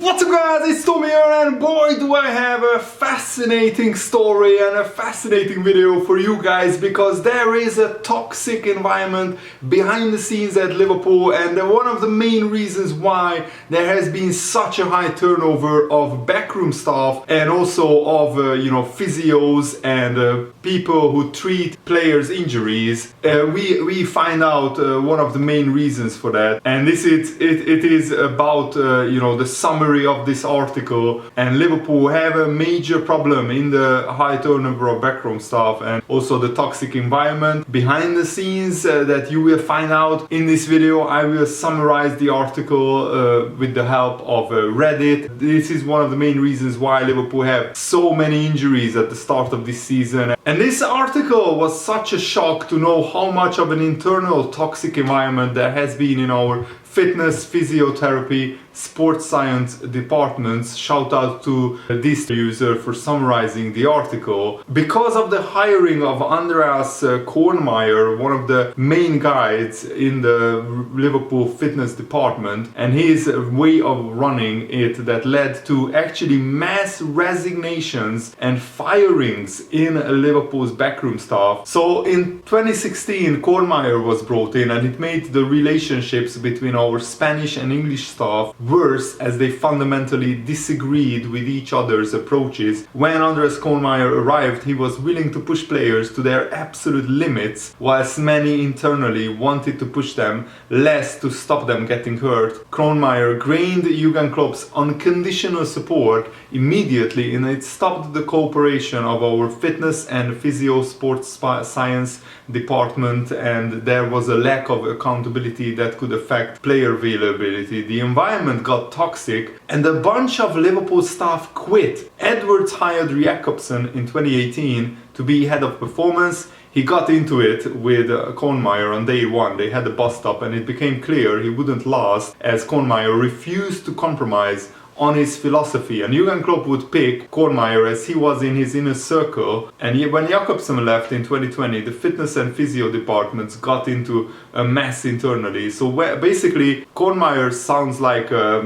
What's up guys, it's Tommy here, and boy do I have a fascinating story and a fascinating video for you guys, because there is a toxic environment behind the scenes at Liverpool, and one of the main reasons why there has been such a high turnover of backroom staff and also of physios and people who treat players' injuries. We find out one of the main reasons for that, and it is about the summary of this article. And Liverpool have a major problem in the high turnover of backroom staff and also the toxic environment behind the scenes that you will find out in this video. I will summarize the article with the help of Reddit. This is one of the main reasons why Liverpool have so many injuries at the start of this season. And this article was such a shock to know how much of an internal toxic environment there has been in our fitness, physiotherapy, sports science departments. Shout out to this user for summarizing the article. Because of the hiring of Andreas Kornmayer, one of the main guys in the Liverpool fitness department, and his way of running it, that led to actually mass resignations and firings in Liverpool's backroom staff. So in 2016, Kornmayer was brought in, and it made the relationships between our Spanish and English staff worse, as they fundamentally disagreed with each other's approaches. When Andreas Kornmayer arrived, he was willing to push players to their absolute limits, whilst many internally wanted to push them less to stop them getting hurt. Kornmayer gained Jurgen Klopp's unconditional support immediately, and it stopped the cooperation of our fitness and physio sports science department, and there was a lack of accountability that could affect player availability. The environment got toxic, and a bunch of Liverpool staff quit. Edwards hired Jakobsen in 2018 to be head of performance. He got into it with Kornmayer on day one. They had a bust up, and it became clear he wouldn't last, as Kornmayer refused to compromise on his philosophy, and Jurgen Klopp would pick Kornmayer as he was in his inner circle. And when Jakobsen left in 2020, the fitness and physio departments got into a mess internally. So basically Kornmayer sounds like a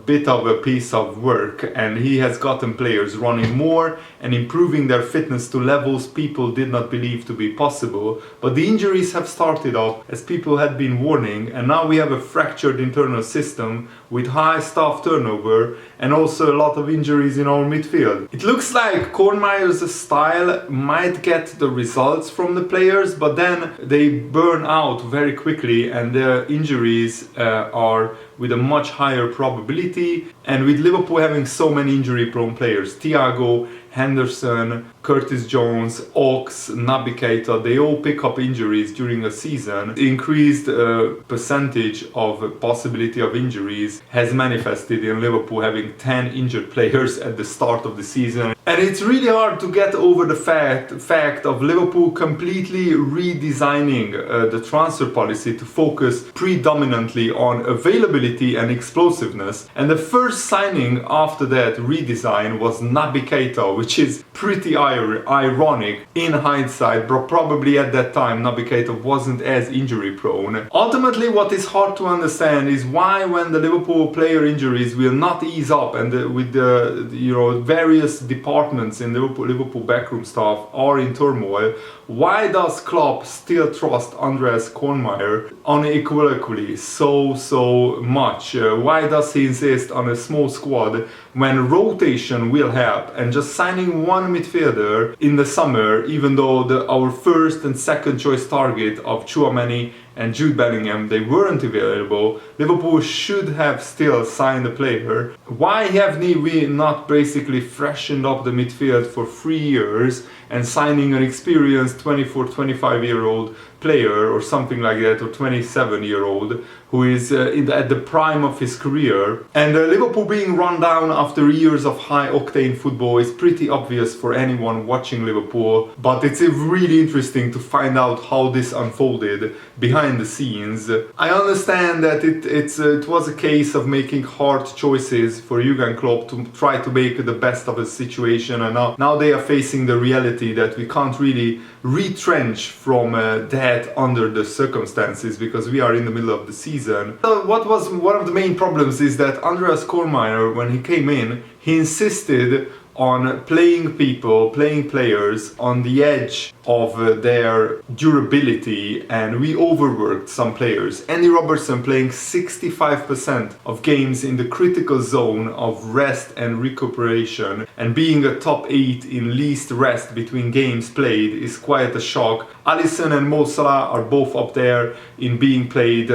bit of a piece of work, and he has gotten players running more and improving their fitness to levels people did not believe to be possible. But the injuries have started off as people had been warning, and now we have a fractured internal system with high staff turnover and also a lot of injuries in our midfield. It looks like Kornmayer's style might get the results from the players, but then they burn out very quickly, and their injuries are with a much higher probability. And with Liverpool having so many injury-prone players, Thiago, Henderson, Curtis Jones, Ox, Naby Keita, they all pick up injuries during a season. The increased percentage of possibility of injuries has manifested in Liverpool having 10 injured players at the start of the season. And it's really hard to get over the fact of Liverpool completely redesigning the transfer policy to focus predominantly on availability and explosiveness. And the first signing after that redesign was Naby Keita, which is pretty ironic in hindsight, but probably at that time Naby Keita wasn't as injury prone. Ultimately, what is hard to understand is why, when the Liverpool player injuries will not ease up, and with the various departments in Liverpool backroom staff are in turmoil, why does Klopp still trust Andreas Kornmayer unequivocally so much? Why does he insist on a small squad when rotation will help, and just signing one midfielder in the summer, even though our first and second choice target of Tchouaméni and Jude Bellingham, they weren't available? Liverpool should have still signed a player. Why have we not basically freshened up the midfield for 3 years and signing an experienced 24-25-year-old player or something like that, or 27-year-old who is at the prime of his career? And Liverpool being run down after years of high-octane football is pretty obvious for anyone watching Liverpool, but it's really interesting to find out how this unfolded behind the scenes. I understand that it was a case of making hard choices for Jurgen Klopp to try to make the best of a situation, and now they are facing the reality that we can't really retrench from that under the circumstances, because we are in the middle of the season. So what was one of the main problems is that Andreas Kornmayer, when he came in, he insisted on playing players on the edge of their durability, and we overworked some players. Andy Robertson playing 65% of games in the critical zone of rest and recuperation, and being a top 8 in least rest between games played is quite a shock. Alisson and Mo Salah are both up there in being played,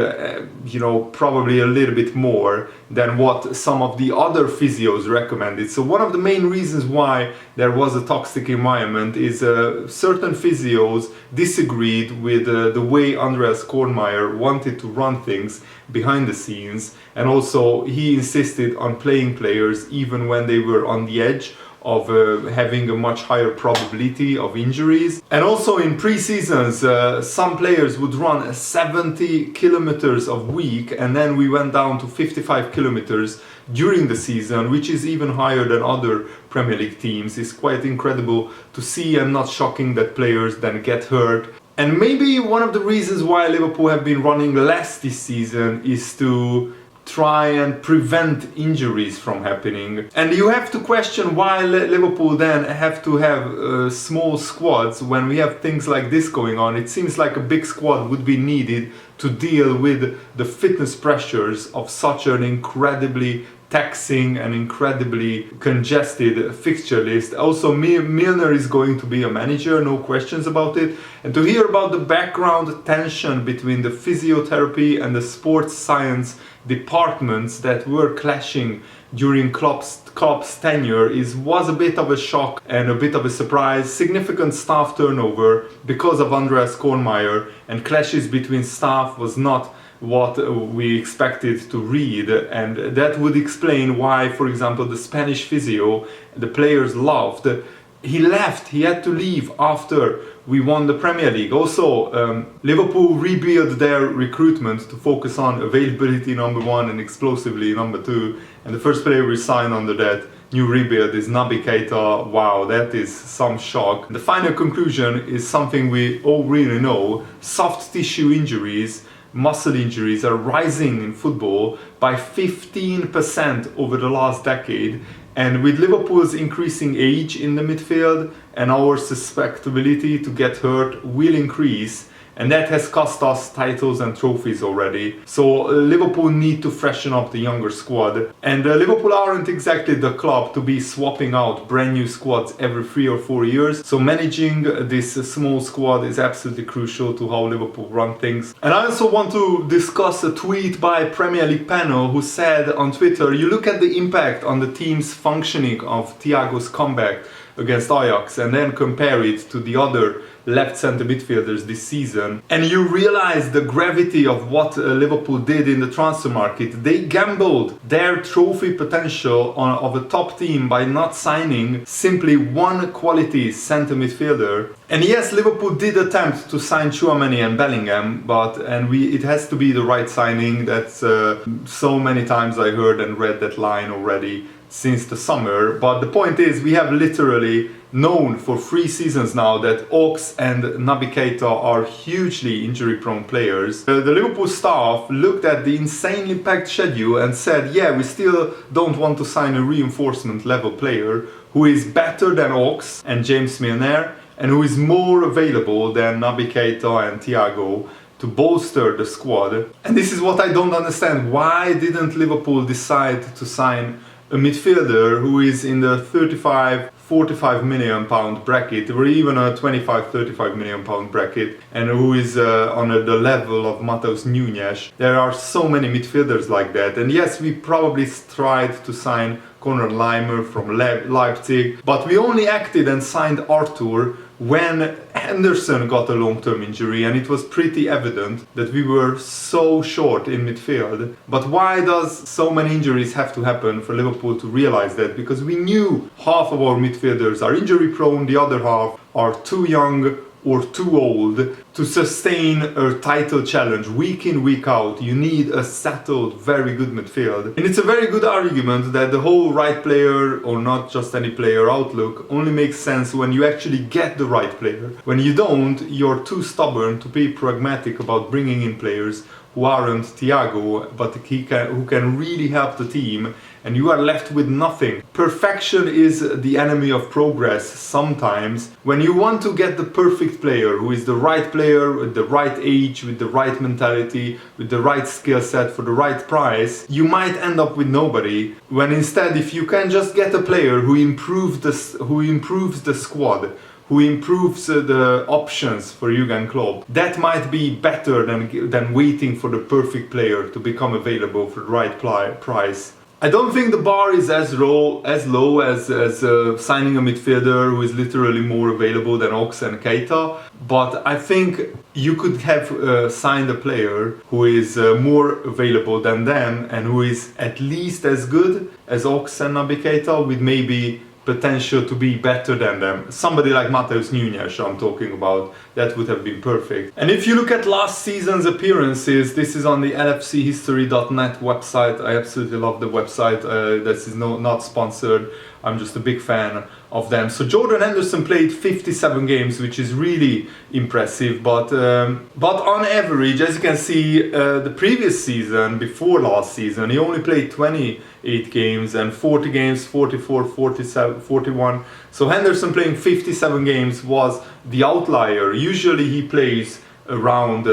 probably a little bit more than what some of the other physios recommended. So one of the main reasons why there was a toxic environment is certain physios disagreed with the way Andreas Kornmayer wanted to run things behind the scenes, and also he insisted on playing players even when they were on the edge of having a much higher probability of injuries. And also in pre-seasons, some players would run 70 kilometers a week, and then we went down to 55 kilometers during the season, which is even higher than other Premier League teams. It's quite incredible to see, and not shocking that players then get hurt. And maybe one of the reasons why Liverpool have been running less this season is to try and prevent injuries from happening. And you have to question why Liverpool then have to have small squads when we have things like this going on. It seems like a big squad would be needed to deal with the fitness pressures of such an incredibly taxing and incredibly congested fixture list. Also, Milner is going to be a manager, no questions about it. And to hear about the background tension between the physiotherapy and the sports science departments that were clashing during Klopp's tenure was a bit of a shock and a bit of a surprise. Significant staff turnover because of Andreas Kornmayer, and clashes between staff was not what we expected to read, and that would explain why, for example, the Spanish physio the players loved, he had to leave after we won the Premier League. Also, Liverpool rebuilt their recruitment to focus on availability number 1 and explosively number 2, and the first player we signed under that new rebuild is Naby Keita. Wow, that is some shock. The final conclusion is something we all really know: soft tissue injuries, muscle injuries are rising in football by 15% over the last decade, and with Liverpool's increasing age in the midfield, and our susceptibility to get hurt will increase, and that has cost us titles and trophies already. So Liverpool need to freshen up the younger squad, and Liverpool aren't exactly the club to be swapping out brand new squads every 3 or 4 years. So managing this small squad is absolutely crucial to how Liverpool run things. And I also want to discuss a tweet by Premier League panel who said on Twitter, you look at the impact on the team's functioning of Thiago's comeback against Ajax and then compare it to the other left centre midfielders this season, and you realize the gravity of what Liverpool did in the transfer market. They gambled their trophy potential of a top team by not signing simply one quality centre midfielder. And yes, Liverpool did attempt to sign Tchouaméni and Bellingham, it has to be the right signing. That's so many times I heard and read that line already since the summer. But the point is, we have literally known for 3 seasons now that Ox and Naby Keita are hugely injury-prone players. The Liverpool staff looked at the insanely packed schedule and said, yeah, we still don't want to sign a reinforcement level player who is better than Ox and James Milner, and who is more available than Naby Keita and Thiago to bolster the squad. And this is what I don't understand. Why didn't Liverpool decide to sign a midfielder who is in the 35-45 million pound bracket, or even a 25-35 million pound bracket, and who is on the level of Matheus Nunes? There are so many midfielders like that. And yes, we probably tried to sign Conor Leimer from Leipzig, but we only acted and signed Arthur when Henderson got a long-term injury, and it was pretty evident that we were so short in midfield. But why does so many injuries have to happen for Liverpool to realize that? Because we knew half of our midfielders are injury prone, the other half are too young or too old to sustain a title challenge week in, week out. You need a settled, very good midfield. And it's a very good argument that the whole right player, or not just any player outlook, only makes sense when you actually get the right player. When you don't, you're too stubborn to be pragmatic about bringing in players who aren't Thiago, but who can really help the team, and you are left with nothing. Perfection is the enemy of progress sometimes. When you want to get the perfect player, who is the right player with the right age, with the right mentality, with the right skill set for the right price, you might end up with nobody. When instead, if you can just get a player who improves the squad, who improves the options for Jurgen Klopp, that might be better than waiting for the perfect player to become available for the right price. I don't think the bar is as low as signing a midfielder who is literally more available than Ox and Keita, but I think you could have signed a player who is more available than them and who is at least as good as Ox and Naby Keita, with maybe potential to be better than them. Somebody like Matheus Nunes I'm talking about, that would have been perfect. And if you look at last season's appearances, this is on the lfchistory.net website. I absolutely love the website. This is not sponsored. I'm just a big fan of them. So Jordan Henderson played 57 games, which is really impressive, but on average, as you can see, the previous season, before last season, he only played 28 games and 40 games, 44, 47, 41. So Henderson playing 57 games was the outlier. Usually he plays around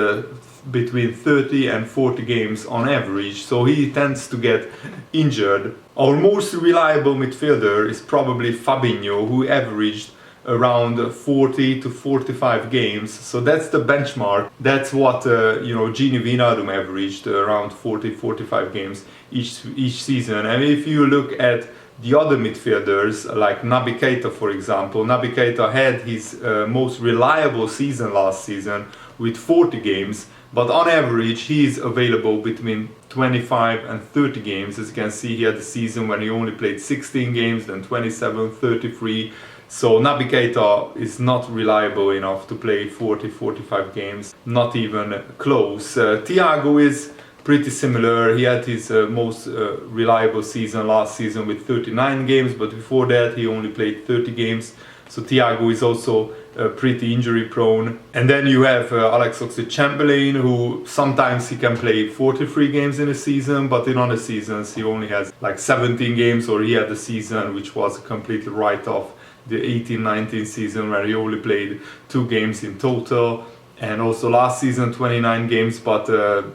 between 30 and 40 games on average, so he tends to get injured. Our most reliable midfielder is probably Fabinho, who averaged around 40 to 45 games, so that's the benchmark. That's what Gini Wijnaldum averaged, around 40-45 games each season. And if you look at the other midfielders, like Naby Keita for example, Naby Keita had his most reliable season last season with 40 games, but on average he's available between 25 and 30 games. As you can see, he had a season when he only played 16 games, then 27, 33. So Naby Keita is not reliable enough to play 40-45 games, not even close. Thiago is pretty similar. He had his most reliable season last season with 39 games, but before that he only played 30 games. So Thiago is also pretty injury prone. And then you have Alex Oxlade-Chamberlain, who sometimes he can play 43 games in a season, but in other seasons he only has like 17 games, or he had a season which was a complete write-off, the 18-19 season where he only played 2 games in total. And also last season 29 games, but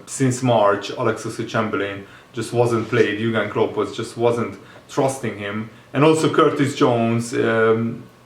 since March Alex Oxlade-Chamberlain just wasn't played. Jurgen Klopp wasn't trusting him. And also Curtis Jones,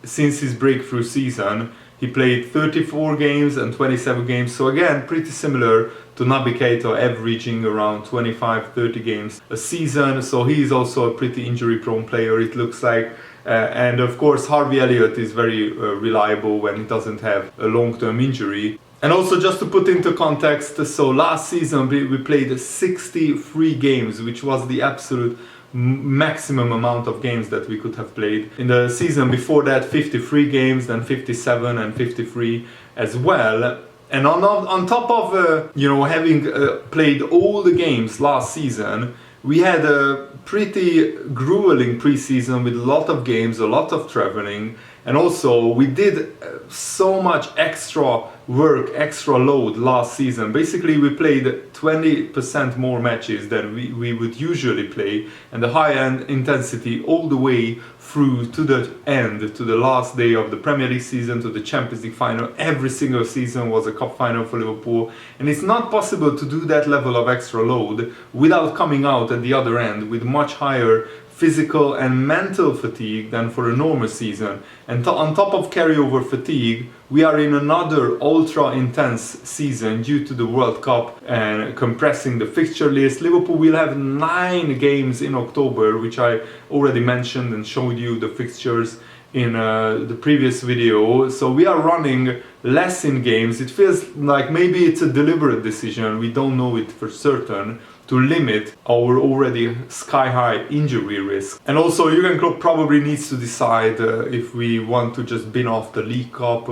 since his breakthrough season, he played 34 games and 27 games. So again, pretty similar to Naby Keita, averaging around 25-30 games a season. So he's also a pretty injury prone player, it looks like. And of course Harvey Elliott is very reliable when he doesn't have a long-term injury. And also, just to put into context, so last season we played 63 games, which was the absolute maximum amount of games that we could have played. In the season before that, 53 games, then 57 and 53 as well. And on top of having played all the games last season, we had a pretty grueling preseason with a lot of games, a lot of traveling, and also we did so much extra work, extra load last season. Basically we played 20% more matches than we would usually play, and the high-end intensity all the way through to the end, to the last day of the Premier League season, to the Champions League final. Every single season was a cup final for Liverpool, and it's not possible to do that level of extra load without coming out at the other end with much higher physical and mental fatigue than for a normal season. And on top of carryover fatigue, we are in another ultra intense season due to the World Cup and compressing the fixture list. Liverpool will have 9 games in October, which I already mentioned and showed you the fixtures in the previous video. So we are running less in games. It feels like maybe it's a deliberate decision, we don't know it for certain, to limit our already sky-high injury risk. And also Jurgen Klopp probably needs to decide if we want to just bin off the League Cup,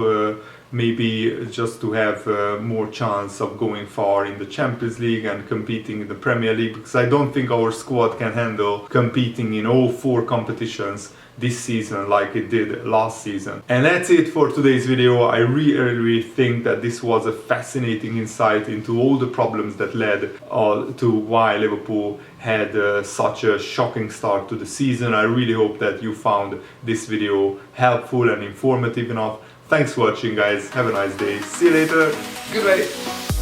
maybe just to have more chance of going far in the Champions League and competing in the Premier League, because I don't think our squad can handle competing in all 4 competitions this season like it did last season. And that's it for today's video. I really think that this was a fascinating insight into all the problems that led to why Liverpool had such a shocking start to the season. I really hope that you found this video helpful and informative enough. Thanks for watching, guys. Have a nice day. See you later. Goodbye.